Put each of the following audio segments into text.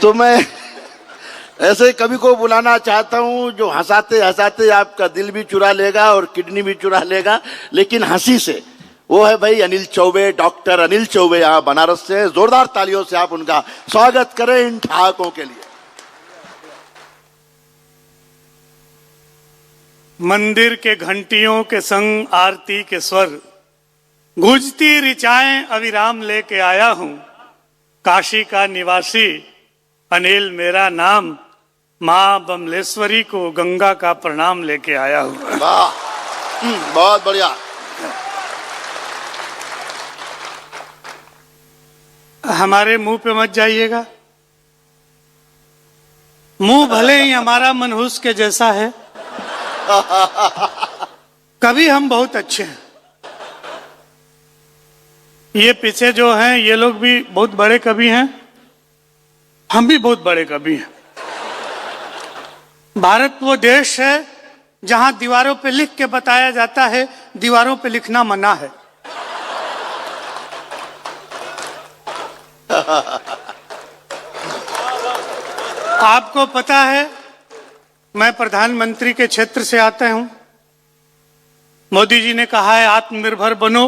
तो मैं ऐसे कवि को बुलाना चाहता हूं जो हंसाते हंसाते आपका दिल भी चुरा लेगा और किडनी भी चुरा लेगा, लेकिन हंसी से। वो है भाई अनिल चौबे, डॉक्टर अनिल चौबे, यहाँ बनारस से। जोरदार तालियों से आप उनका स्वागत करें इन ठहाकों के लिए। मंदिर के घंटियों के संग आरती के स्वर, गूंजती ऋचाएं अविराम लेके आया हूं। काशी का निवासी अनिल मेरा नाम, माँ बमलेश्वरी को गंगा का प्रणाम लेके आया हूं। वाह, बहुत बढ़िया। हमारे मुंह पे मत जाइएगा, मुंह भले ही हमारा मनहूस के जैसा है, कभी हम बहुत अच्छे हैं। ये पीछे जो हैं ये लोग भी बहुत बड़े कवि हैं, हम भी बहुत बड़े कवि हैं। भारत वो देश है जहां दीवारों पे लिख के बताया जाता है दीवारों पे लिखना मना है। आपको पता है मैं प्रधानमंत्री के क्षेत्र से आता हूं। मोदी जी ने कहा है आत्मनिर्भर बनो,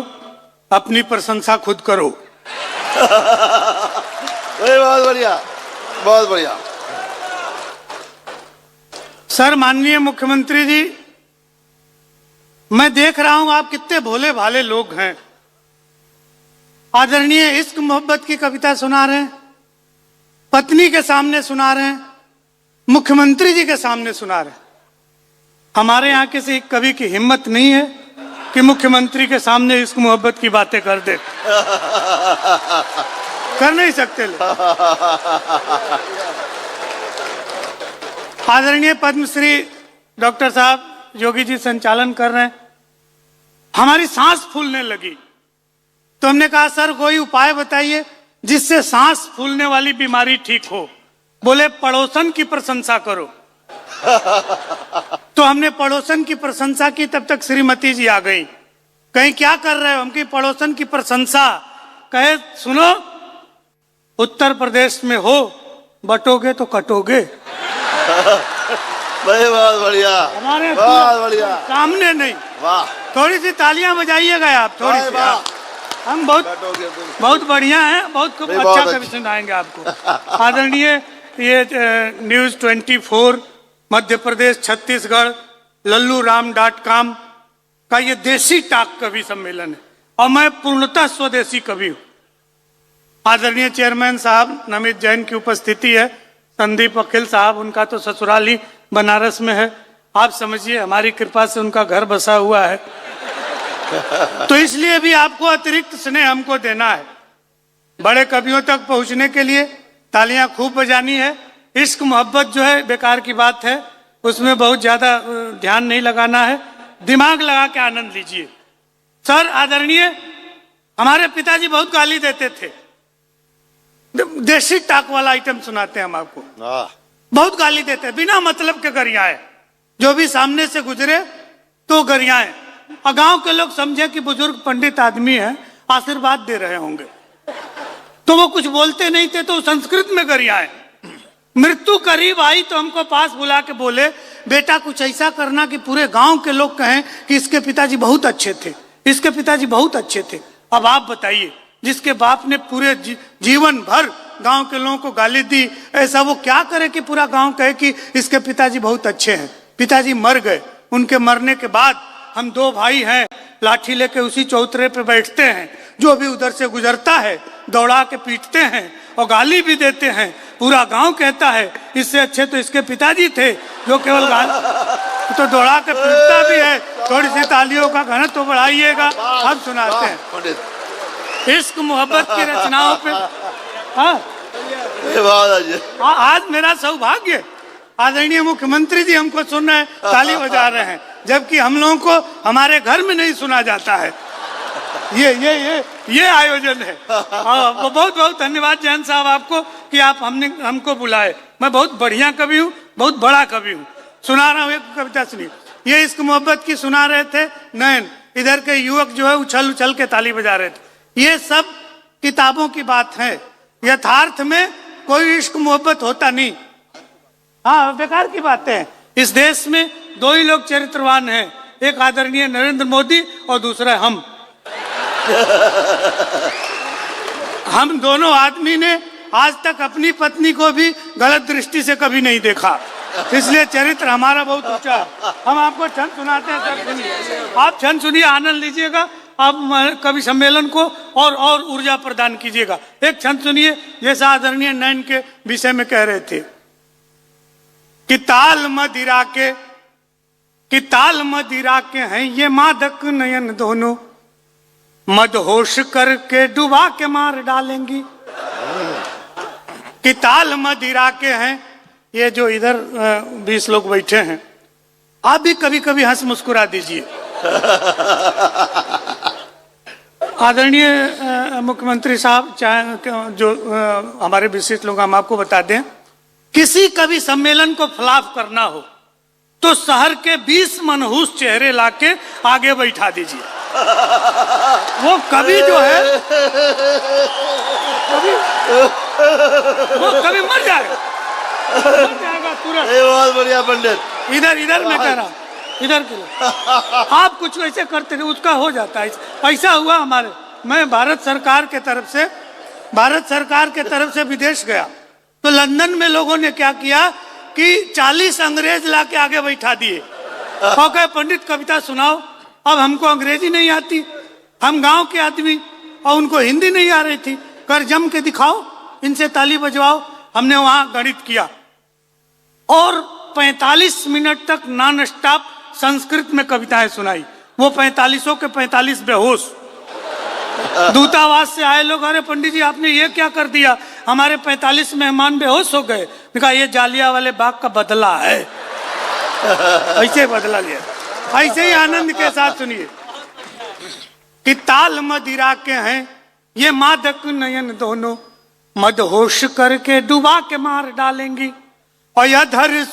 अपनी प्रशंसा खुद करो। बहुत बढ़िया, बहुत बढ़िया। सर, माननीय मुख्यमंत्री जी, मैं देख रहा हूं आप कितने भोले भाले लोग हैं। आदरणीय इश्क मोहब्बत की कविता सुना रहे हैं, पत्नी के सामने सुना रहे हैं, मुख्यमंत्री जी के सामने सुना रहे हैं। हमारे यहाँ किसी कवि की हिम्मत नहीं है कि मुख्यमंत्री के सामने इश्क मोहब्बत की बातें कर दे। कर नहीं सकते लोग। आदरणीय पद्मश्री डॉक्टर साहब योगी जी संचालन कर रहे हैं। हमारी सांस फूलने लगी तो हमने कहा सर कोई उपाय बताइए जिससे सांस फूलने वाली बीमारी ठीक हो। बोले पड़ोसन की प्रशंसा करो। तो हमने पड़ोसन की प्रशंसा की, तब तक श्रीमती जी आ गई। कहीं क्या कर रहे हो? हम की पड़ोसन की प्रशंसा। कहे सुनो, उत्तर प्रदेश में हो, बटोगे तो कटोगे। बहुत बढ़िया, हमारे बहुत बढ़िया, सामने नहीं। वाह, थोड़ी सी तालियां बजाइएगा आप, थोड़ी सी। हम बहुत बढ़िया हैं, बहुत खूब अच्छा कवि सुनाएंगे आपको। आदरणीय ये न्यूज 24 मध्य प्रदेश छत्तीसगढ़ lalluraam.com का ये देसी टाक कवि सम्मेलन है और मैं पूर्णतः स्वदेशी कवि हूँ। आदरणीय चेयरमैन साहब नमित जैन की उपस्थिति है, संदीप अखिल साहब, उनका तो ससुराल ही बनारस में है। आप समझिए हमारी कृपा से उनका घर बसा हुआ है, तो इसलिए भी आपको अतिरिक्त स्नेह हमको देना है। बड़े कवियों तक पहुंचने के लिए तालियां खूब बजानी है। इश्क मोहब्बत जो है बेकार की बात है, उसमें बहुत ज्यादा ध्यान नहीं लगाना है, दिमाग लगा के आनंद लीजिए। सर, आदरणीय हमारे पिताजी बहुत गाली देते थे। देसी टाक वाला आइटम सुनाते हैं हम आपको। बहुत गाली देते, बिना मतलब के गरियाए, जो भी सामने से गुजरे तो गरियाए, और गांव के लोग समझे कि बुजुर्ग पंडित आदमी है, आशीर्वाद दे रहे होंगे, तो वो कुछ बोलते नहीं थे, तो संस्कृत में गरियाए। मृत्यु करीब आई तो हमको पास बुला के बोले बेटा कुछ ऐसा करना कि पूरे गांव के लोग कहें कि इसके पिताजी बहुत अच्छे थे, इसके पिताजी बहुत अच्छे थे। अब आप बताइए, जिसके बाप ने पूरे जीवन भर गांव के लोगों को गाली दी, ऐसा वो क्या करे कि पूरा गांव कहे कि इसके पिताजी बहुत अच्छे हैं। पिताजी मर गए, उनके मरने के बाद हम दो भाई हैं, लाठी लेके उसी चौतरे पे बैठते हैं, जो भी उधर से गुजरता है दौड़ा के पीटते हैं और गाली भी देते हैं। पूरा गांव कहता है इससे अच्छे तो इसके पिताजी थे, जो केवल गाली तो दौड़ा के पीटता भी है। थोड़ी सी तालियों का घनत्व तो बढ़ाइएगा। हम सुनाते हैं इश्क मोहब्बत की रचनाओं पे। हाँ, आज मेरा सौभाग्य, आदरणीय मुख्यमंत्री जी हमको सुन रहे हैं, ताली बजा रहे हैं, जबकि हम लोगों को हमारे घर में नहीं सुना जाता है। ये आयोजन है। बहुत बहुत धन्यवाद जैन साहब आपको कि आप हमको बुलाए। मैं बहुत बढ़िया कवि हूँ, बहुत बड़ा कवि हूँ। सुना रहा हूँ एक कविता, सुनिए। ये इश्क मोहब्बत की सुना रहे थे नयन, इधर के युवक जो है उछल उछल के ताली बजा रहे थे। ये सब किताबों की बात है, यथार्थ में कोई इश्क मोहब्बत होता नहीं। हाँ, बेकार की बात है। इस देश में दो ही लोग चरित्रवान हैं, एक आदरणीय नरेंद्र मोदी और दूसरा हम। हम दोनों आदमी ने आज तक अपनी पत्नी को भी गलत दृष्टि से कभी नहीं देखा, इसलिए चरित्र हमारा बहुत ऊंचा है। हम आपको छंद सुनाते हैं सर, सुनिए। आप छंद सुनिए, आनंद लीजिएगा, आप कवि सम्मेलन को और ऊर्जा प्रदान कीजिएगा। एक छंद सुनिए, जैसा आदरणीय नयन के विषय में कह रहे थे कि ताल मदिरा के हैं ये मादक नयन दोनों, मदहोश करके डुबा के मार डालेंगी। कि ताल मदिरा के हैं, ये जो इधर 20 लोग बैठे हैं, आप भी कभी कभी हंस मुस्कुरा दीजिए। आदरणीय मुख्यमंत्री साहब, चाहे जो हमारे विशिष्ट लोग, हम आपको बता दें, किसी कभी सम्मेलन को फ्लॉप करना हो तो शहर के 20 मनहूस चेहरे लाके आगे बैठा दीजिए। वो कभी जो है वो कभी मर जाएगा तुरंत। बहुत बढ़िया पंडित। इधर मैं कह रहा हूँ, इधर के लोग आप कुछ ऐसे करते रहे, उसका हो जाता है। ऐसा हुआ हमारे, मैं भारत सरकार के तरफ से विदेश गया तो लंदन में लोगों ने क्या किया कि 40 अंग्रेज लाके आगे बैठा दिए और कहे पंडित कविता सुनाओ। अब हमको अंग्रेजी नहीं आती, हम गांव के आदमी, और उनको हिंदी नहीं आ रही थी। कर जम के दिखाओ, इनसे ताली बजवाओ। हमने वहां गणित किया और 45 मिनट तक नॉन स्टॉप संस्कृत में कविताएं सुनाई। वो 45 के 45 बेहोश। दूतावास से आए लोग, अरे पंडित जी आपने ये क्या कर दिया, हमारे 45 मेहमान बेहोश हो गए। कहा ये जालियांवाले बाग का बदला है। ऐसे बदला लिया, ऐसे ही आनंद के साथ सुनिए कि ताल मदिरा के हैं ये मादक नयन दोनों, मदहोश करके डुबा के मार डालेंगी। और अधर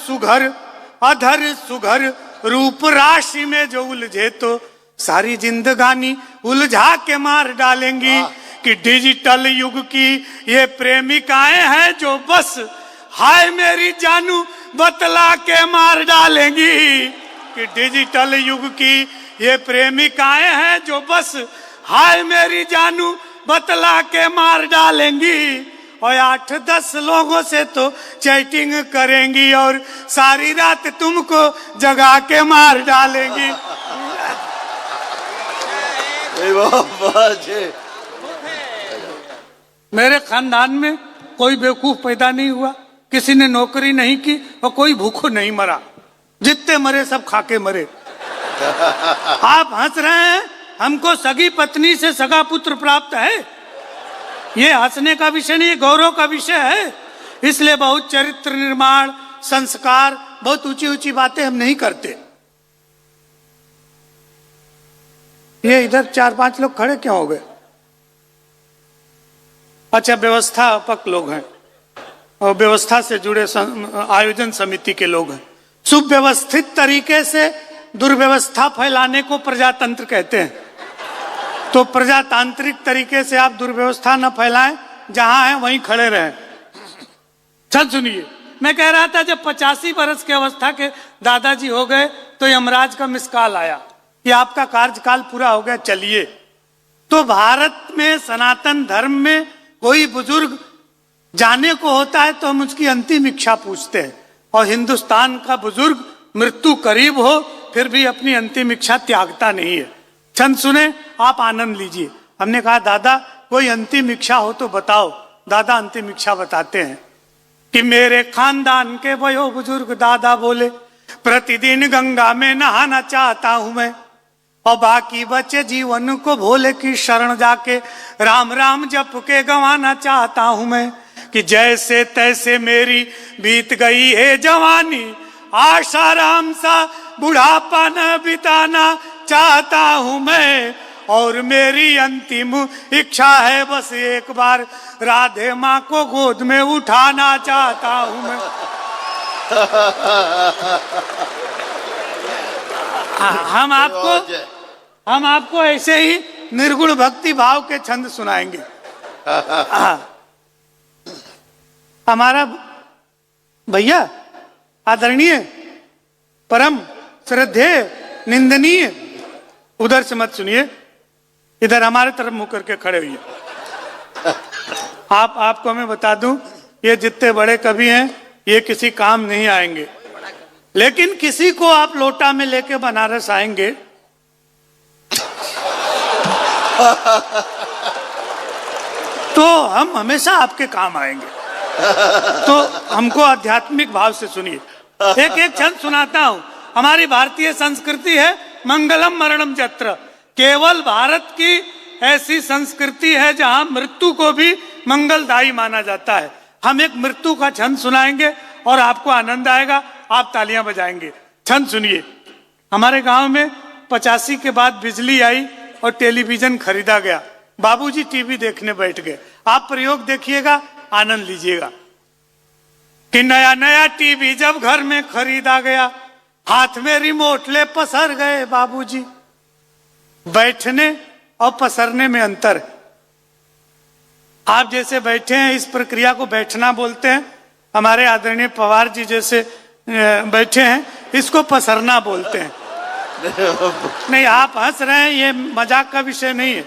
सुघर रूप राशि में जो उलझे तो सारी जिंदगानी उलझा के मार डालेंगी। कि डिजिटल युग की ये प्रेमिकाएं हैं जो बस हाय मेरी जानू बतला के मार डालेंगी। कि डिजिटल युग की ये प्रेमिकाएं हैं जो बस हाय मेरी जानू बतला के मार डालेंगी। और 8-10 लोगों से तो चैटिंग करेंगी और सारी रात तुमको जगा के मार डालेंगी। मेरे खानदान में कोई बेवकूफ पैदा नहीं हुआ, किसी ने नौकरी नहीं की और कोई भूखों नहीं मरा। जितने मरे सब खाके मरे। आप हंस रहे हैं, हमको सगी पत्नी से सगा पुत्र प्राप्त है। ये हंसने का विषय नहीं, गौरव का विषय है। इसलिए बहुत चरित्र निर्माण, संस्कार, बहुत ऊंची ऊंची बातें हम नहीं करते। ये इधर 4-5 लोग खड़े क्यों हो गए? अच्छा, व्यवस्थापक लोग हैं और व्यवस्था से जुड़े आयोजन समिति के लोग हैं। सुव्यवस्थित तरीके से दुर्व्यवस्था फैलाने को प्रजातंत्र कहते हैं। तो प्रजातांत्रिक तरीके से आप दुर्व्यवस्था न फैलाएं, जहां हैं वहीं खड़े रहें। चल सुनिए, मैं कह रहा था जब 85 वर्ष की अवस्था के दादाजी हो गए तो यमराज का मिस कॉल आया कि आपका कार्यकाल पूरा हो गया, चलिए। तो भारत में सनातन धर्म में कोई बुजुर्ग जाने को होता है तो हम उसकी अंतिम इच्छा पूछते हैं, और हिंदुस्तान का बुजुर्ग मृत्यु करीब हो फिर भी अपनी अंतिम इच्छा त्यागता नहीं है। छंद सुने, आप आनंद लीजिए। हमने कहा दादा कोई अंतिम इच्छा हो तो बताओ। दादा अंतिम इच्छा बताते हैं कि मेरे खानदान के वयो बुजुर्ग दादा बोले, प्रतिदिन गंगा में नहाना चाहता हूं मैं, और बाकी बचे जीवन को भोले की शरण जाके राम राम जप के गंवाना चाहता हूं मैं। कि जैसे तैसे मेरी बीत गई है जवानी, आशाराम सा बुढ़ापा न बिताना चाहता हूं मैं, और मेरी अंतिम इच्छा है बस एक बार राधे माँ को गोद में उठाना चाहता हूं मैं। हम आपको ऐसे ही निर्गुण भक्ति भाव के छंद सुनाएंगे। हमारा भैया आदरणीय, परम श्रद्धेय, निंदनीय, उधर से मत सुनिए, इधर हमारे तरफ मुंह करके खड़े हुए। आपको मैं बता दूं, ये जितने बड़े कवि हैं ये किसी काम नहीं आएंगे, लेकिन किसी को आप लोटा में लेके बनारस आएंगे तो हम हमेशा आपके काम आएंगे। तो हमको आध्यात्मिक भाव से सुनिए। एक एक छंद सुनाता हूं। हमारी भारतीय संस्कृति है मंगलम मरणम जत्र। केवल भारत की ऐसी संस्कृति है जहां मृत्यु को भी मंगलदायी माना जाता है। हम एक मृत्यु का छंद सुनाएंगे और आपको आनंद आएगा, आप तालियां बजाएंगे। छंद सुनिए। हमारे गांव में 85 के बाद बिजली आई और टेलीविजन खरीदा गया। बाबूजी टीवी देखने बैठ गए। आप प्रयोग देखिएगा, आनंद लीजिएगा। कि नया नया टीवी जब घर में खरीदा गया, हाथ में रिमोट ले पसर गए बाबूजी। बैठने और पसरने में अंतर है। आप जैसे बैठे हैं इस प्रक्रिया को बैठना बोलते हैं। हमारे आदरणीय पवार जी जैसे बैठे हैं इसको पसरना बोलते हैं। नहीं, आप हंस रहे हैं, ये मजाक का विषय नहीं है।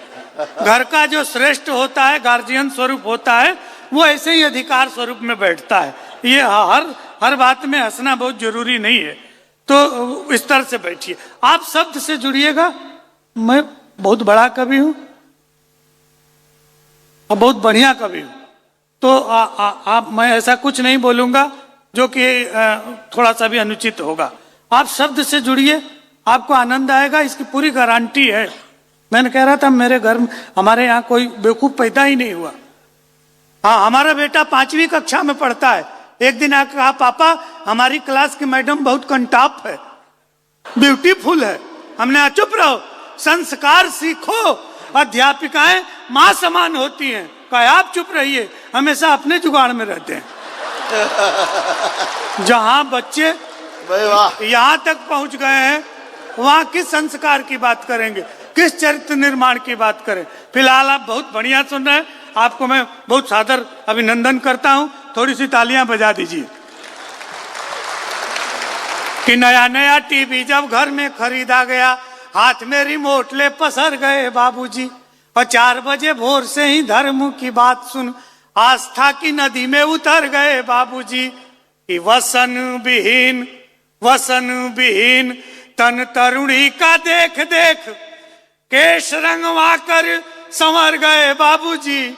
घर का जो श्रेष्ठ होता है, गार्जियन स्वरूप होता है, वो ऐसे ही अधिकार स्वरूप में बैठता है। ये हर बात में हंसना बहुत जरूरी नहीं है। तो इस तरह से बैठिए। आप शब्द से जुड़िएगा। मैं बहुत बड़ा कवि हूं और बहुत बढ़िया कवि हूं, तो मैं ऐसा कुछ नहीं बोलूंगा जो कि थोड़ा सा भी अनुचित होगा। आप शब्द से जुड़िए, आपको आनंद आएगा, इसकी पूरी गारंटी है। मैंने कह रहा था मेरे घर में, हमारे यहाँ कोई बेवकूफ पैदा ही नहीं हुआ। हाँ, हमारा बेटा 5वीं कक्षा में पढ़ता है। एक दिन आकर कहा, पापा हमारी क्लास की मैडम बहुत कंटाप है, ब्यूटीफुल है। हमने कहा चुप रहो, संस्कार सीखो, अध्यापिकाएं मां समान होती हैं। कहा आप चुप रहिए, हमेशा अपने जुगाड़ में रहते हैं। जहां बच्चे यहां तक पहुंच गए हैं, वहां किस संस्कार की बात करेंगे, किस चरित्र निर्माण की बात करें। फिलहाल आप बहुत बढ़िया सुन रहे हैं, आपको मैं बहुत सादर अभिनंदन करता हूं। थोड़ी सी तालियां बजा दीजिए। कि नया नया टीवी जब घर में खरीदा गया, हाथ में रिमोट ले पसर गए बाबूजी। और 4 बजे भोर से ही धर्म की बात सुन आस्था की नदी में उतर गए बाबूजी। कि वसन विहीन तन तरुणी का देख देख केश रंगवा कर संवर गए बाबूजी।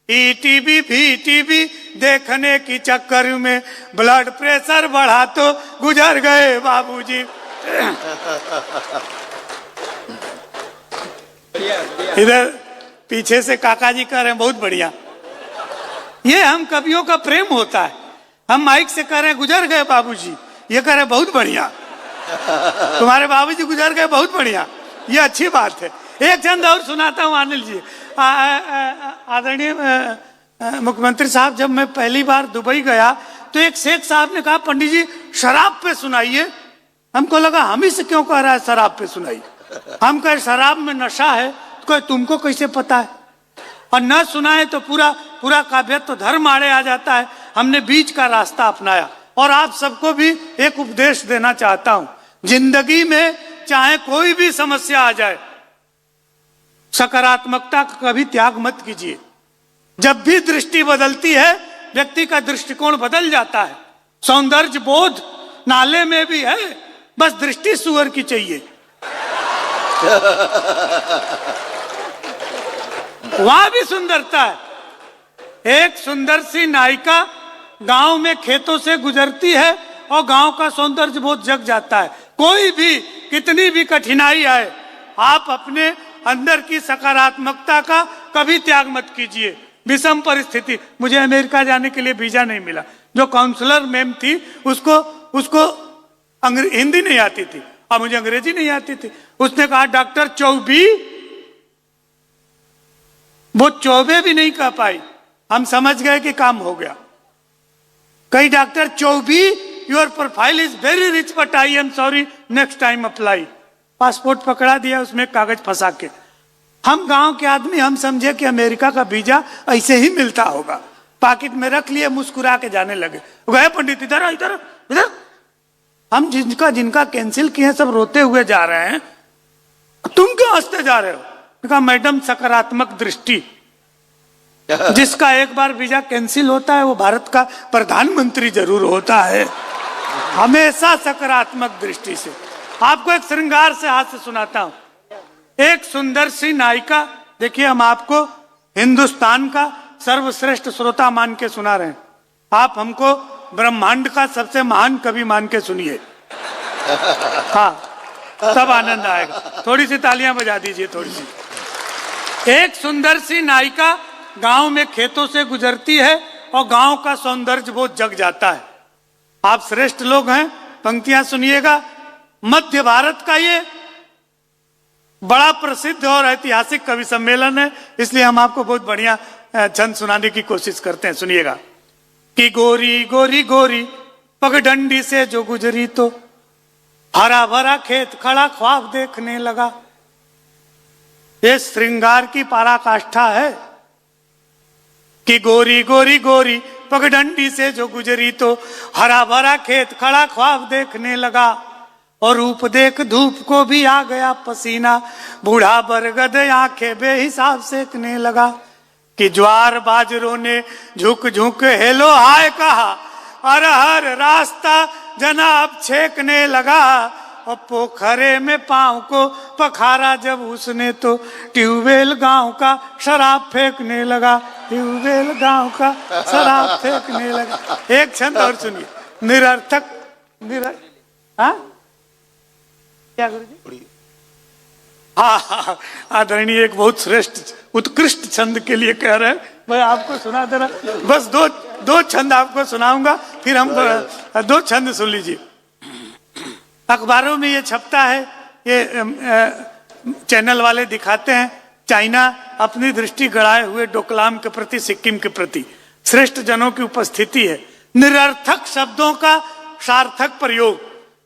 टीवी भी टीवी देखने की चक्कर में ब्लड प्रेशर बढ़ा तो गुजर गए बाबूजी। इधर पीछे से काका जी कह रहे हैं बहुत बढ़िया। ये हम कवियों का प्रेम होता है। हम माइक से कह रहे हैं गुजर गए बाबूजी, ये कह रहे हैं बहुत बढ़िया। तुम्हारे बाबूजी गुजर गए, बहुत बढ़िया, ये अच्छी बात है। एक चंद और सुनाता हूँ अनिल जी। आदरणीय मुख्यमंत्री साहब, जब मैं पहली बार दुबई गया तो एक शेख साहब ने कहा, पंडित जी शराब पे सुनाइए। हमको लगा हम ही से क्यों कह रहा है शराब पे सुनाइए। हम कहे शराब में नशा है, तो कहे तुमको कैसे पता है। और न सुनाए तो पूरा काव्यत्व तो धर्म आड़े आ जाता है। हमने बीच का रास्ता अपनाया। और आप सबको भी एक उपदेश देना चाहता हूं। जिंदगी में चाहे कोई भी समस्या आ जाए, सकारात्मकता का कभी त्याग मत कीजिए। जब भी दृष्टि बदलती है, व्यक्ति का दृष्टिकोण बदल जाता है। सौंदर्य बोध नाले में भी है, बस दृष्टि सुअर की चाहिए। वहां भी सुंदरता है। एक सुंदर सी नायिका गांव में खेतों से गुजरती है और गांव का सौंदर्य बहुत जग जाता है। कोई भी कितनी भी कठिनाई आए, आप अपने अंदर की सकारात्मकता का कभी त्याग मत कीजिए। विषम परिस्थिति, मुझे अमेरिका जाने के लिए वीजा नहीं मिला। जो काउंसलर मैम थी उसको हिंदी नहीं आती थी और मुझे अंग्रेजी नहीं आती थी। उसने कहा डॉक्टर चौबे, वो चौबे भी नहीं कह पाई। हम समझ गए कि काम हो गया। कई doctor Choubey, your profile is very rich but I am sorry, next time apply. Passport पकड़ा दिया, उसमें कागज फंसा के। हम गांव के आदमी, हम समझे कि अमेरिका का वीजा ऐसे ही मिलता होगा। पॉकेट में रख लिए, मुस्कुरा के जाने लगे। गए पंडित, इधर इधर इधर, हम जिनका जिनका कैंसिल किए सब रोते हुए जा रहे हैं, तुम क्यों हंसते जा रहे हो? कहा मैडम सकारात्मक दृष्टि, जिसका एक बार वीजा कैंसिल होता है वो भारत का प्रधानमंत्री जरूर होता है, हमेशा सकारात्मक दृष्टि से। आपको एक श्रृंगार से हास्य सुनाता हूं। एक सुंदर सी नायिका, देखिए हम आपको हिंदुस्तान का सर्वश्रेष्ठ श्रोता मान के सुना रहे हैं, आप हमको ब्रह्मांड का सबसे महान कवि मान के सुनिए। हाँ, तब आनंद आएगा। थोड़ी सी तालियां बजा दीजिए, थोड़ी सी। एक सुंदर सी नायिका गांव में खेतों से गुजरती है और गांव का सौंदर्य वो जग जाता है। आप श्रेष्ठ लोग हैं, पंक्तियां सुनिएगा। मध्य भारत का ये बड़ा प्रसिद्ध और ऐतिहासिक कवि सम्मेलन है, इसलिए हम आपको बहुत बढ़िया छंद सुनाने की कोशिश करते हैं। सुनिएगा कि गोरी गोरी गोरी पगडंडी से जो गुजरी तो हरा भरा खेत खड़ा ख्वाब देखने लगा। ये श्रृंगार की पराकाष्ठा है कि गोरी गोरी गोरी पगडंडी से जो गुजरी तो हरा भरा खेत खड़ा ख्वाब देखने लगा। और रूप देख धूप को भी आ गया पसीना, बूढ़ा बरगद आंखें बेहिसाब सेकने लगा। कि ज्वार बाजरों ने झुक झुक हेलो हाय कहा, और हर रास्ता जनाब छेकने लगा। और पोखरे में पांव को पखारा जब उसने तो ट्यूबवेल गांव का शराब फेंकने लगा। ट्यूबवेल गांव का शराब फेंकने लगा। एक छंद और सुनिए, निरर्थक हाँ क्या गुरुजी? हाँ, आदरणीय एक बहुत श्रेष्ठ उत्कृष्ट छंद के लिए कह रहे हैं, मैं आपको सुना दे रहा। बस दो छंद आपको सुनाऊंगा, फिर हम दो छंद सुन लीजिए। अखबारों में ये छपता है, ये चैनल वाले दिखाते हैं, चाइना अपनी दृष्टि गड़ाए हुए डोकलाम के प्रति, सिक्किम के प्रति श्रेष्ठ जनों की उपस्थिति है। निरर्थक शब्दों का सार्थक प्रयोग,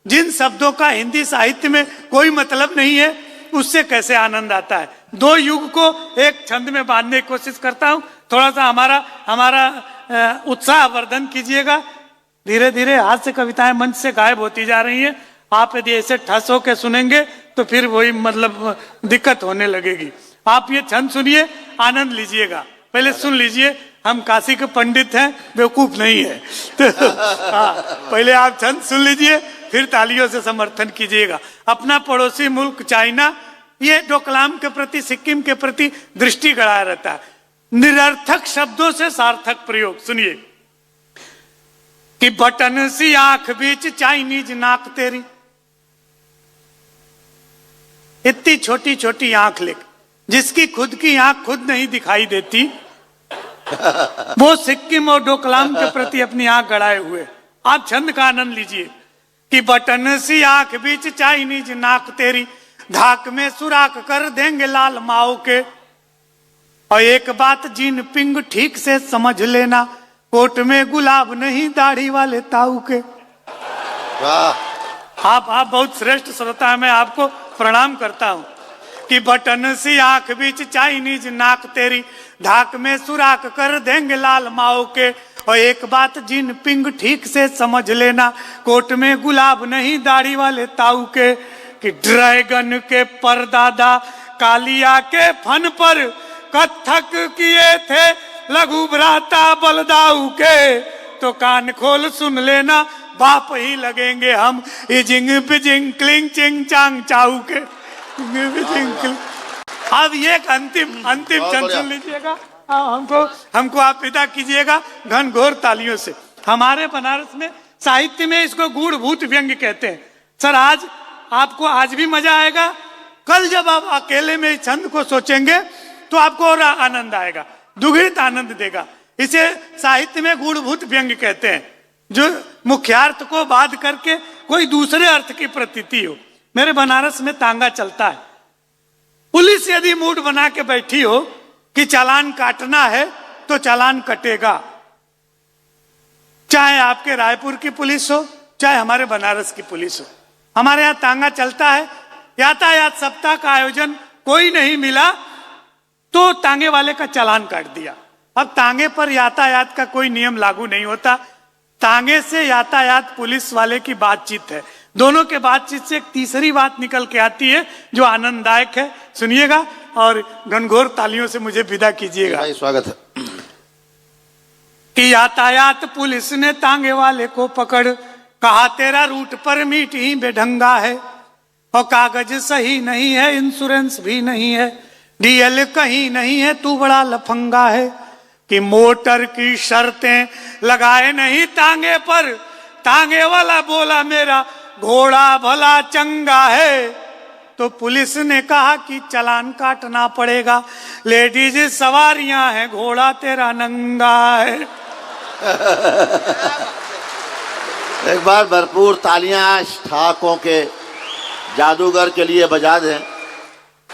जिन शब्दों का हिंदी साहित्य में कोई मतलब नहीं है, उससे कैसे आनंद आता है। दो युग को एक छंद में बांधने की कोशिश करता हूं। थोड़ा सा हमारा उत्साह वर्धन कीजिएगा। धीरे धीरे हास्य कविताएं मंच से गायब होती जा रही हैं। आप यदि ऐसे ठस होके सुनेंगे तो फिर वही मतलब दिक्कत होने लगेगी। आप ये छंद सुनिए, आनंद लीजिएगा। पहले सुन लीजिए, हम काशी के पंडित हैं, बेवकूफ नहीं है। तो हाँ, पहले आप छंद सुन लीजिए, फिर तालियों से समर्थन कीजिएगा। अपना पड़ोसी मुल्क चाइना ये डोकलाम के प्रति, सिक्किम के प्रति दृष्टि गड़ाया रहता है। निरर्थक शब्दों से सार्थक प्रयोग सुनिए कि बटन सी आंख बीच चाइनीज नाक तेरी। इतनी छोटी छोटी आंख लेकर, जिसकी खुद की आंख खुद नहीं दिखाई देती, वो सिक्किम और डोकलाम के प्रति अपनी आंख गड़ाए हुए। आप छंद का आनंद लीजिए कि बटन सी आंख बीच चाइनीज नाक तेरी, धाक में सुराख कर देंगे लाल माओ के। और एक बात जिन पिंग ठीक से समझ लेना, कोट में गुलाब नहीं दाढ़ी वाले ताऊ के। आप बहुत श्रेष्ठ श्रोता है, मैं आपको प्रणाम करता हूं कि बटन सी आंख बीच चाइनीज नाक तेरी, धाक में सुराख कर देंगे लाल माओ के। और एक बात जिन पिंग ठीक से समझ लेना, कोट में गुलाब नहीं दाढ़ी वाले ताऊ के। कि ड्रैगन के परदादा कालिया के फन पर कथक किए थे लघु भ्राता बलदाऊ के। तो कान खोल सुन लेना, बाप ही लगेंगे हम, इजिंग बिजिंग क्लिंग चिंग चांग चाऊ के। अब ये एक अंतिम छंद सुन लीजिएगा। हमको आप विदा कीजिएगा घनघोर तालियों से। हमारे बनारस में साहित्य में इसको गूढ़भूत व्यंग्य कहते हैं। सर आपको आज भी मजा आएगा, कल जब आप अकेले में इस छंद को सोचेंगे तो आपको और आनंद आएगा, दुगुणित आनंद देगा। इसे साहित्य में गूढ़भूत व्यंग्य कहते हैं, जो मुख्यार्थ को बाध करके कोई दूसरे अर्थ की प्रतीति हो। मेरे बनारस में तांगा चलता है। पुलिस यदि मूड बना के बैठी हो कि चालान काटना है तो चालान कटेगा, चाहे आपके रायपुर की पुलिस हो, चाहे हमारे बनारस की पुलिस हो। हमारे यहाँ तांगा चलता है। यातायात सप्ताह का आयोजन, कोई नहीं मिला तो तांगे वाले का चालान काट दिया। अब तांगे पर यातायात का कोई नियम लागू नहीं होता। तांगे से यातायात पुलिस वाले की बातचीत है। दोनों के बातचीत से एक तीसरी बात निकल के आती है जो आनंददायक है। सुनिएगा और घनघोर तालियों से मुझे विदा कीजिएगा। भाई स्वागत है। कि यातायात पुलिस ने तांगे वाले को पकड़, कहा तेरा रूट परमिट ही बेढंगा है और कागज सही नहीं है, इंश्योरेंस भी नहीं है, डीएल कहीं नहीं है, तू बड़ा लफंगा है। कि मोटर की शर्तें लगाए नहीं तांगे पर, तांगे वाला बोला मेरा घोड़ा भला चंगा है। तो पुलिस ने कहा कि चालान काटना पड़ेगा, लेडीज सवारियां हैं, घोड़ा तेरा नंगा है। एक बार भरपूर तालियां ठहाकों के जादूगर के लिए बजा दें।